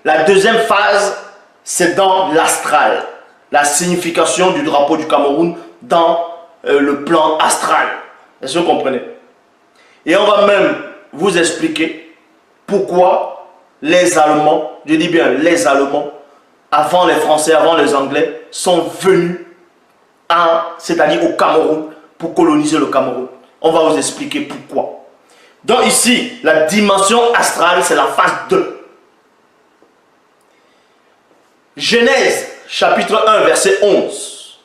La deuxième phase, c'est dans l'astral. La signification du drapeau du Cameroun dans le plan astral. Est-ce que vous comprenez? Et on va même vous expliquer pourquoi les Allemands, je dis bien les Allemands, avant les Français, avant les Anglais, sont venus c'est-à-dire au Cameroun, pour coloniser le Cameroun. On va vous expliquer pourquoi. Donc ici, la dimension astrale, c'est la phase 2. Genèse, chapitre 1, verset 11.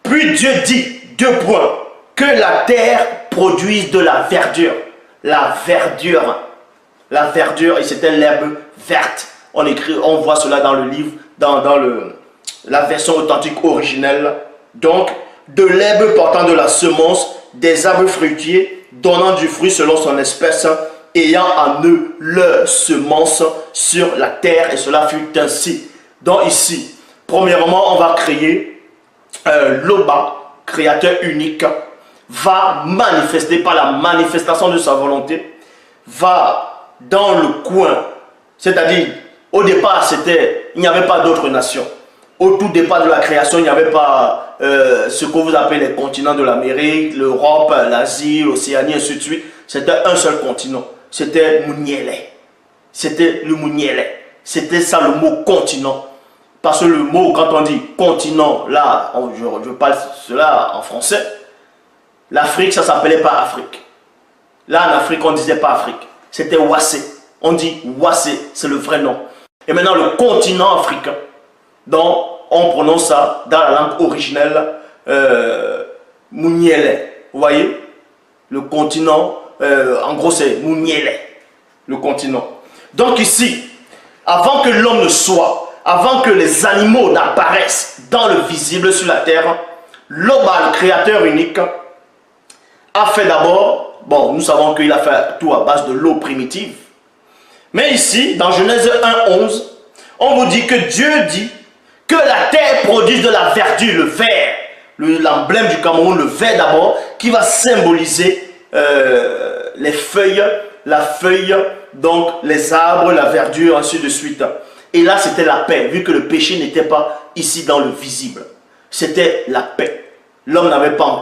Puis Dieu dit, deux points, que la terre produise de la verdure. La verdure. La verdure, et c'était l'herbe verte. On voit cela dans le livre, dans la version authentique originelle. Donc, de l'herbe portant de la semence, des arbres fruitiers, donnant du fruit selon son espèce, ayant en eux leur semence sur la terre, et cela fut ainsi. Donc ici, premièrement, on va créer Loba, créateur unique, va manifester par la manifestation de sa volonté, va dans le coin, c'est-à-dire, au départ, il n'y avait pas d'autres nations. Au tout départ de la création, il n'y avait pas ce que vous appelez les continents de l'Amérique, l'Europe, l'Asie, l'Océanie, ainsi de suite. C'était un seul continent. C'était Mouniele. C'était le Mouniele. C'était ça le mot continent. Parce que le mot, quand on dit continent, là, je parle cela en français, l'Afrique, ça ne s'appelait pas Afrique. Là, en Afrique, on ne disait pas Afrique. C'était Wassé. On dit Wassé, c'est le vrai nom. Et maintenant, le continent africain, donc on prononce ça dans la langue originelle Mouniele. Vous voyez? Le continent, en gros, c'est Mouniele, le continent. Donc ici, avant que l'homme ne soit, avant que les animaux n'apparaissent dans le visible sur la terre, Loba, le créateur unique, a fait d'abord, bon, nous savons qu'il a fait tout à base de l'eau primitive. Mais ici, dans Genèse 1:11, on vous dit que Dieu dit que la terre produise de la verdure, le vert, l'emblème du Cameroun, le vert d'abord, qui va symboliser les feuilles, la feuille, donc les arbres, la verdure, ainsi de suite. Et là, c'était la paix, vu que le péché n'était pas ici dans le visible. C'était la paix. L'homme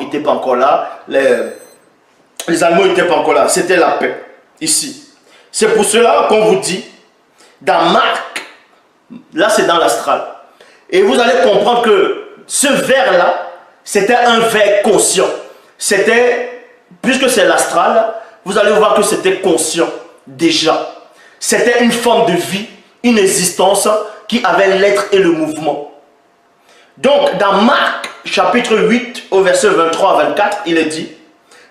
n'était pas encore là, les animaux n'étaient pas encore là, c'était la paix, ici. C'est pour cela qu'on vous dit, dans Marc, là c'est dans l'astral, et vous allez comprendre que ce vers-là, c'était un vers conscient. C'était, puisque c'est l'astral, vous allez voir que c'était conscient déjà. C'était une forme de vie, une existence qui avait l'être et le mouvement. Donc, dans Marc, chapitre 8, au verset 23 à 24, il est dit,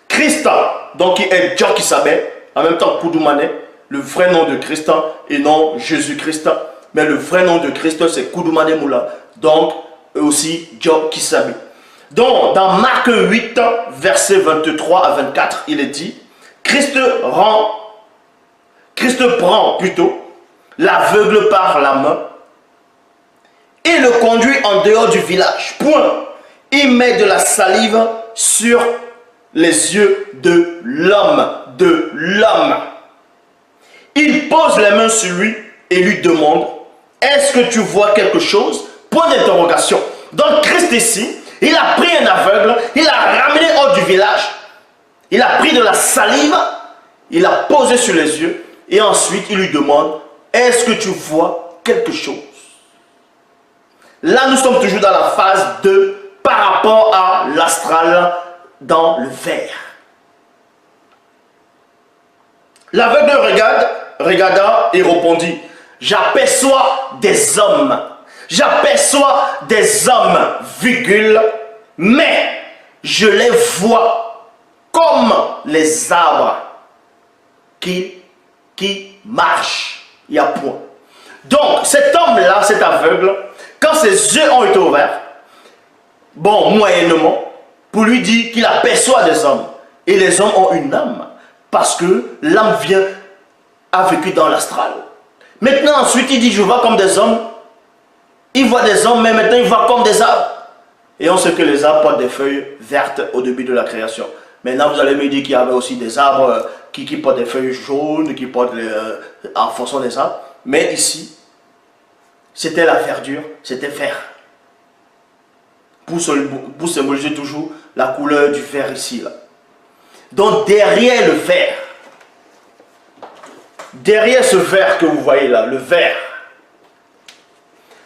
Christ, donc qui est Dieu qui savait, en même temps Koudoumane, le vrai nom de Christ et non Jésus-Christ, mais le vrai nom de Christ c'est Koudoumane Moula, donc aussi Dieu qui savait. Donc, dans Marc 8, verset 23 à 24, il est dit, Christ prend plutôt l'aveugle par la main et le conduit en dehors du village. Point. Il met de la salive sur les yeux de l'homme. Il pose les mains sur lui et lui demande, est-ce que tu vois quelque chose? Point d'interrogation. Donc Christ ici, il a pris un aveugle, il l'a ramené hors du village, il a pris de la salive, il l'a posé sur les yeux et ensuite il lui demande, est-ce que tu vois quelque chose? Là nous sommes toujours dans la phase 2 par rapport à l'astral dans le verre. L'aveugle regarda et répondit, j'aperçois des hommes. J'aperçois des hommes, virgule, mais je les vois comme les arbres qui marchent. Il y a point. Donc, cet homme-là, cet aveugle, quand ses yeux ont été ouverts, bon, moyennement, pour lui dire qu'il aperçoit des hommes. Et les hommes ont une âme, parce que l'âme a vécu dans l'astral. Maintenant, ensuite, il dit, je vois comme des hommes. Il voit des hommes, mais maintenant, il voit comme des arbres. Et on sait que les arbres portent des feuilles vertes au début de la création. Maintenant, vous allez me dire qu'il y avait aussi des arbres qui portent des feuilles jaunes, qui portent en fonction des arbres. Mais ici, c'était la verdure, c'était vert. Pour symboliser toujours la couleur du vert ici. Là. Donc derrière le vert, derrière ce vert que vous voyez là, le vert,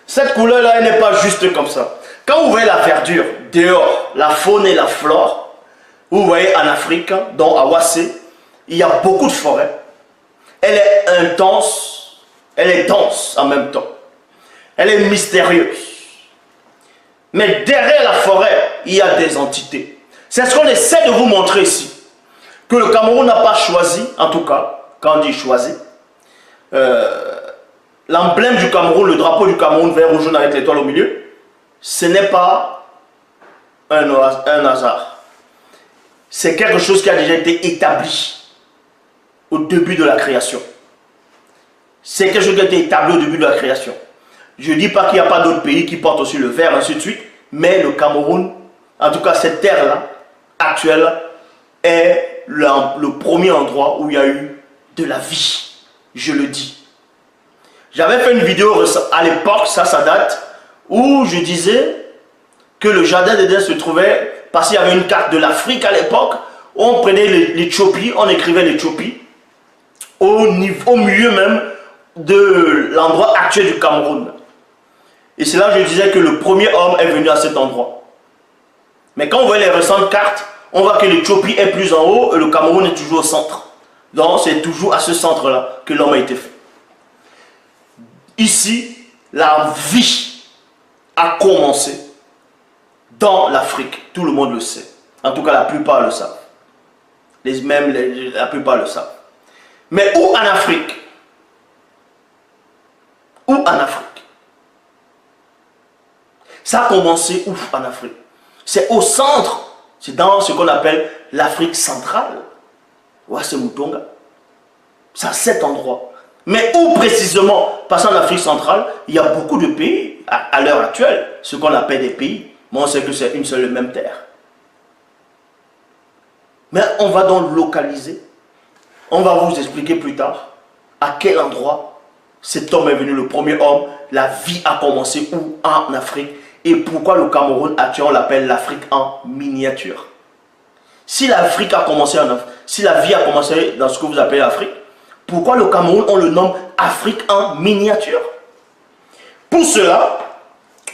cette couleur-là, elle n'est pas juste comme ça. Quand vous voyez la verdure dehors, la faune et la flore, vous voyez en Afrique, dans Awasé, il y a beaucoup de forêts. Elle est intense, elle est dense en même temps. Elle est mystérieuse. Mais derrière la forêt, il y a des entités. C'est ce qu'on essaie de vous montrer ici. Que le Cameroun n'a pas choisi, en tout cas, quand on dit choisi, l'emblème du Cameroun, le drapeau du Cameroun vert, rouge, jaune avec l'étoile au milieu, ce n'est pas un hasard. C'est quelque chose qui a déjà été établi au début de la création. C'est quelque chose qui a été établi au début de la création. Je ne dis pas qu'il n'y a pas d'autres pays qui portent aussi le vert, ainsi de suite, mais le Cameroun, en tout cas cette terre-là, actuelle, est le premier endroit où il y a eu de la vie. Je le dis. J'avais fait une vidéo à l'époque, ça date, où je disais que le jardin d'Éden se trouvait, parce qu'il y avait une carte de l'Afrique à l'époque, on prenait l'Éthiopie, on écrivait l'Éthiopie, au milieu même de l'endroit actuel du Cameroun. Et c'est là que je disais que le premier homme est venu à cet endroit. Mais quand on voit les récentes cartes, on voit que l'Éthiopie est plus en haut et le Cameroun est toujours au centre. Donc c'est toujours à ce centre-là que l'homme a été fait. Ici, la vie a commencé dans l'Afrique. Tout le monde le sait. En tout cas, la plupart le savent. La plupart le savent. Mais où en Afrique? Où en Afrique? Ça a commencé où en Afrique? C'est au centre. C'est dans ce qu'on appelle l'Afrique centrale. C'est Moutonga. C'est à cet endroit. Mais où précisément? Parce qu'en Afrique centrale, il y a beaucoup de pays à l'heure actuelle, ce qu'on appelle des pays. Mais on sait que c'est une seule et même terre. Mais on va donc localiser. On va vous expliquer plus tard à quel endroit cet homme est venu, le premier homme. La vie a commencé où en Afrique. Et pourquoi le Cameroun actuel, on l'appelle l'Afrique en miniature. Si l'Afrique a commencé en Afrique, si la vie a commencé dans ce que vous appelez l'Afrique, pourquoi le Cameroun, on le nomme Afrique en miniature? Pour cela,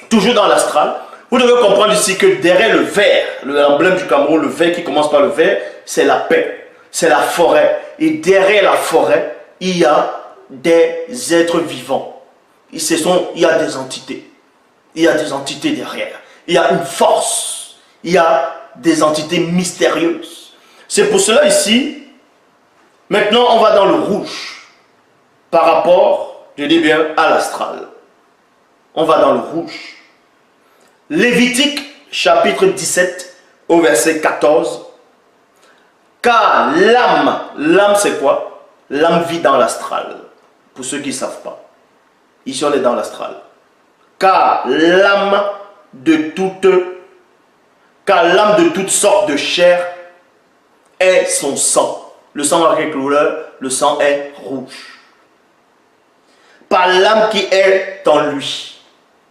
toujours dans l'astral, vous devez comprendre ici que derrière le vert, l'emblème du Cameroun, le vert qui commence par le vert, c'est la paix, c'est la forêt. Et derrière la forêt, il y a des êtres vivants. Il y a des entités. Il y a des entités derrière. Il y a une force. Il y a des entités mystérieuses. C'est pour cela ici, maintenant on va dans le rouge. Par rapport, je dis bien, à l'astral. On va dans le rouge. Lévitique, chapitre 17, au verset 14. Car l'âme c'est quoi? L'âme vit dans l'astral. Pour ceux qui ne savent pas. Ici on est dans l'astral. Car l'âme de toute sorte de chair est son sang. Le sang a quelle couleur? Le sang est rouge. Par l'âme qui est en lui.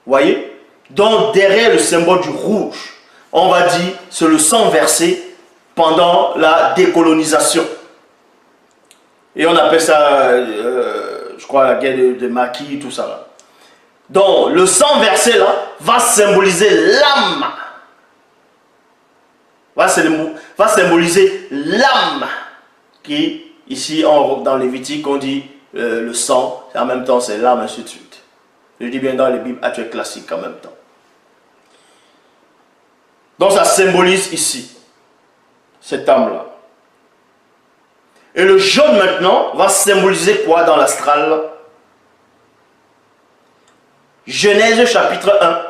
Voyez? Donc derrière le symbole du rouge, on va dire c'est le sang versé pendant la décolonisation. Et on appelle ça, je crois, la guerre de Maquis, tout ça là. Donc, le sang versé là va symboliser l'âme. Va symboliser l'âme. Qui, ici, dans Lévitique, on dit le sang, et en même temps c'est l'âme, ainsi de suite. Je dis bien dans les Bibles actuelles classiques en même temps. Donc, ça symbolise ici cette âme-là. Et le jaune maintenant va symboliser quoi dans l'astral? Genèse chapitre 1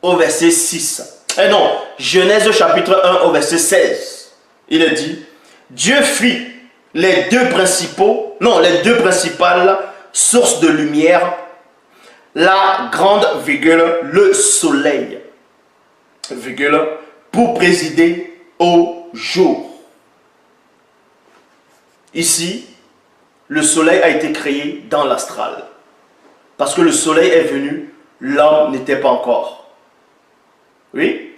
au verset 6. Genèse chapitre 1 au verset 16. Il est dit, Dieu fit les deux principales sources de lumière, la grande virgule, le soleil, virgule, pour présider au jour. Ici, le soleil a été créé dans l'astral. Parce que le soleil est venu, l'homme n'était pas encore. Oui,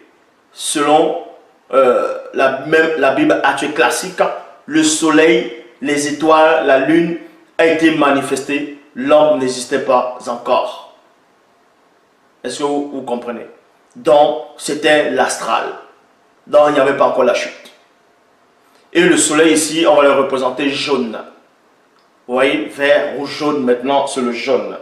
selon la Bible actuelle classique, le soleil, les étoiles, la lune a été manifesté, l'homme n'existait pas encore. Est-ce que vous comprenez? Donc, c'était l'astral. Donc, il n'y avait pas encore la chute. Et le soleil ici, on va le représenter jaune. Vous voyez, vert ou jaune maintenant, c'est le jaune.